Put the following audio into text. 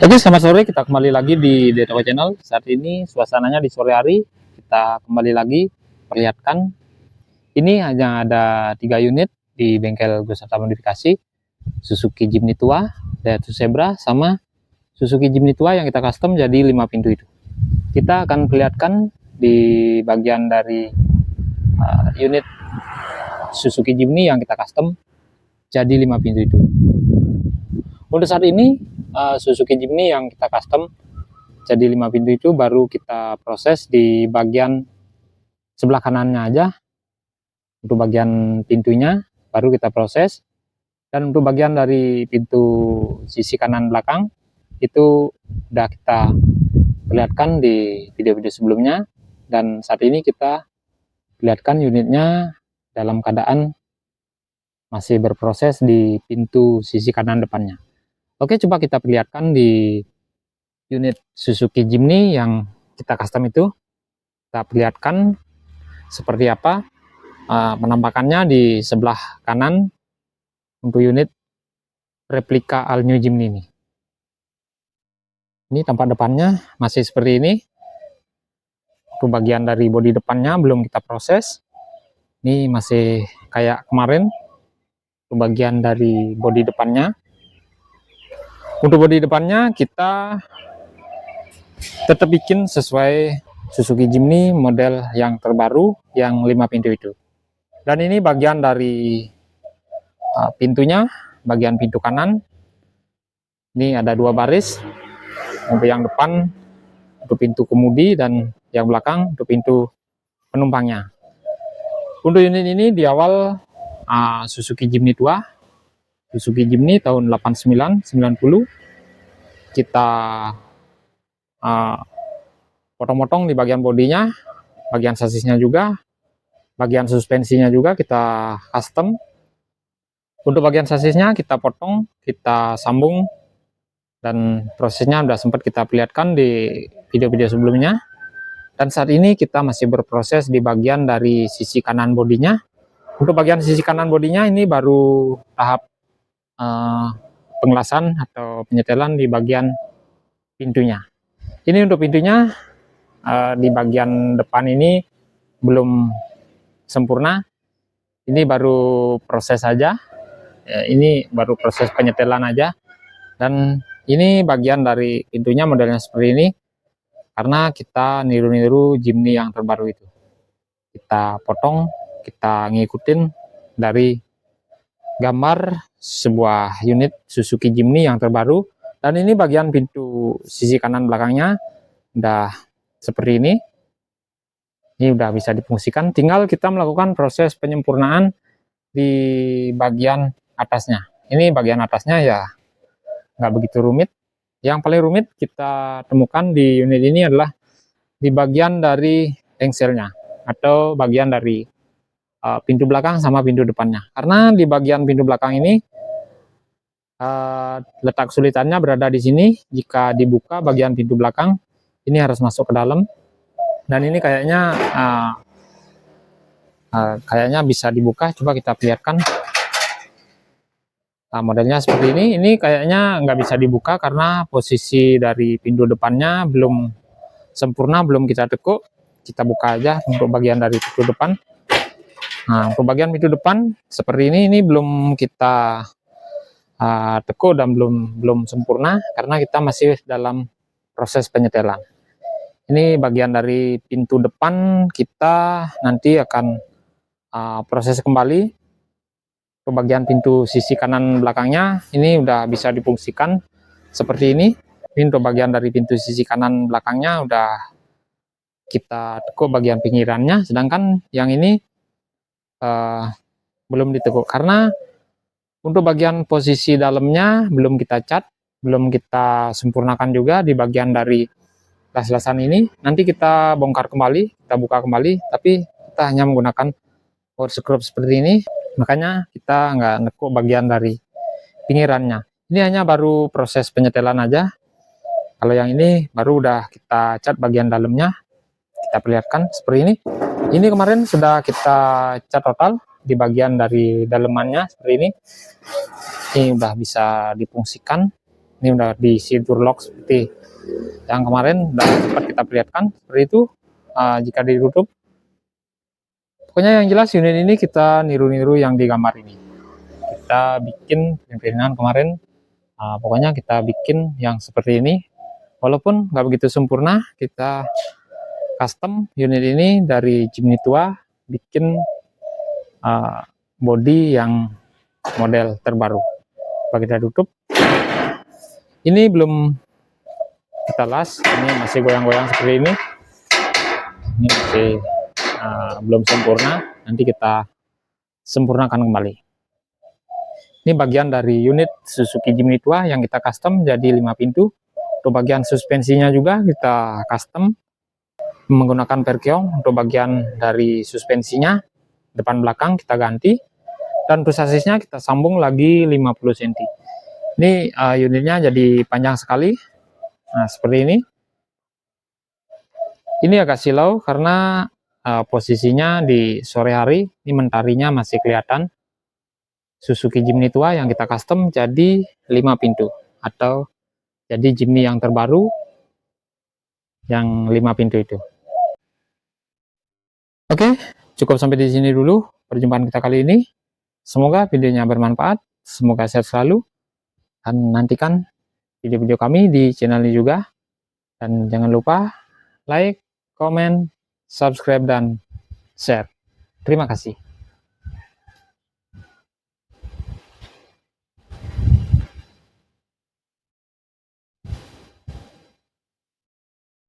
Oke, selamat sore. Kita kembali lagi di DTW Channel. Saat ini suasananya di sore hari. Kita kembali lagi perlihatkan. Ini hanya ada 3 unit di bengkel Gusata Modifikasi. Suzuki Jimny tua, Daihatsu Zebra, sama Suzuki Jimny tua yang kita custom jadi 5 pintu itu. Kita akan perlihatkan di bagian dari unit Suzuki Jimny yang kita custom jadi 5 pintu itu. Untuk saat ini Suzuki Jimny yang kita custom jadi 5 pintu itu baru kita proses di bagian sebelah kanannya aja. Untuk bagian pintunya baru kita proses, dan untuk bagian dari pintu sisi kanan belakang itu udah kita perlihatkan di video-video sebelumnya, dan saat ini kita perlihatkan unitnya dalam keadaan masih berproses di pintu sisi kanan depannya. Oke, coba kita perlihatkan di unit Suzuki Jimny yang kita custom itu. Kita perlihatkan seperti apa penampakannya di sebelah kanan untuk unit replika All New Jimny ini. Ini tampak depannya masih seperti ini. Untuk bagian dari bodi depannya belum kita proses. Ini masih kayak kemarin. Untuk bagian dari bodi depannya. Untuk bodi depannya kita tetap bikin sesuai Suzuki Jimny model yang terbaru yang 5 pintu itu. Dan ini bagian dari pintunya, bagian pintu kanan. Ini ada 2 baris. Untuk yang depan untuk pintu kemudi, dan yang belakang untuk pintu penumpangnya. Untuk unit ini di awal Suzuki Jimny tua, Suzuki Jimny tahun 89-90, kita potong-potong di bagian bodinya, bagian sasisnya juga, bagian suspensinya juga kita custom. Untuk bagian sasisnya kita potong, kita sambung, dan prosesnya sudah sempat kita perlihatkan di video-video sebelumnya. Dan saat ini kita masih berproses di bagian dari sisi kanan bodinya. Untuk bagian sisi kanan bodinya ini baru tahap pengelasan atau penyetelan di bagian pintunya. Ini untuk pintunya di bagian depan ini belum sempurna. Ini baru proses saja. Ini baru proses penyetelan aja. Dan ini bagian dari pintunya modelnya seperti ini karena kita niru-niru Jimny yang terbaru itu. Kita potong, kita ngikutin dari gambar sebuah unit Suzuki Jimny yang terbaru. Dan ini bagian pintu sisi kanan belakangnya udah seperti ini. Ini udah bisa difungsikan, tinggal kita melakukan proses penyempurnaan di bagian atasnya. Ini bagian atasnya ya nggak begitu rumit. Yang paling rumit kita temukan di unit ini adalah di bagian dari engselnya atau bagian dari pintu belakang sama pintu depannya. Karena di bagian pintu belakang ini letak kesulitannya berada di sini. Jika dibuka bagian pintu belakang ini harus masuk ke dalam, dan ini kayaknya bisa dibuka. Coba kita perlihatkan. Modelnya seperti ini. Ini kayaknya nggak bisa dibuka karena posisi dari pintu depannya belum sempurna, belum kita tekuk. Kita buka aja untuk bagian dari pintu depan. Nah, untuk bagian pintu depan seperti ini belum kita tekuk dan belum sempurna karena kita masih dalam proses penyetelan. Ini bagian dari pintu depan, kita nanti akan proses kembali. Ke bagian pintu sisi kanan belakangnya ini udah bisa difungsikan seperti ini. Ini untuk bagian dari pintu sisi kanan belakangnya udah kita tekuk bagian pinggirannya, sedangkan yang ini belum ditekuk karena untuk bagian posisi dalamnya belum kita cat, belum kita sempurnakan juga di bagian dari las-lasan ini. Nanti kita bongkar kembali, kita buka kembali, tapi kita hanya menggunakan power screw seperti ini, makanya kita nggak nekuk bagian dari pinggirannya. Ini hanya baru proses penyetelan aja. Kalau yang ini baru udah kita cat bagian dalamnya. Kita perlihatkan seperti ini. Ini kemarin sudah kita cat total di bagian dari dalemannya seperti ini. Ini udah bisa difungsikan. Ini udah diisi door lock seperti yang kemarin udah sempat kita perlihatkan seperti itu. Jika ditutup, pokoknya yang jelas unit ini kita niru-niru yang di gambar ini. Kita bikin print-printan kemarin, pokoknya kita bikin yang seperti ini. Walaupun nggak begitu sempurna, kita custom unit ini dari Jimny tua, bikin body yang model terbaru. Coba kita tutup. Ini belum kita las, ini masih goyang-goyang seperti ini. Ini masih belum sempurna, nanti kita sempurnakan kembali. Ini bagian dari unit Suzuki Jimny tua yang kita custom jadi 5 pintu. Untuk bagian suspensinya juga kita custom menggunakan Percheong. Untuk bagian dari suspensinya depan belakang kita ganti, dan untuk sasisnya kita sambung lagi 50 cm. Ini unitnya jadi panjang sekali. Nah, seperti ini. Ini agak silau karena posisinya di sore hari, ini mentarinya masih kelihatan. Suzuki Jimny tua yang kita custom jadi 5 pintu, atau jadi Jimny yang terbaru yang 5 pintu itu. Oke, cukup sampai di sini dulu perjumpaan kita kali ini. Semoga videonya bermanfaat, semoga sehat selalu, dan nantikan video-video kami di channel ini juga. Dan jangan lupa like, comment, subscribe, dan share. Terima kasih.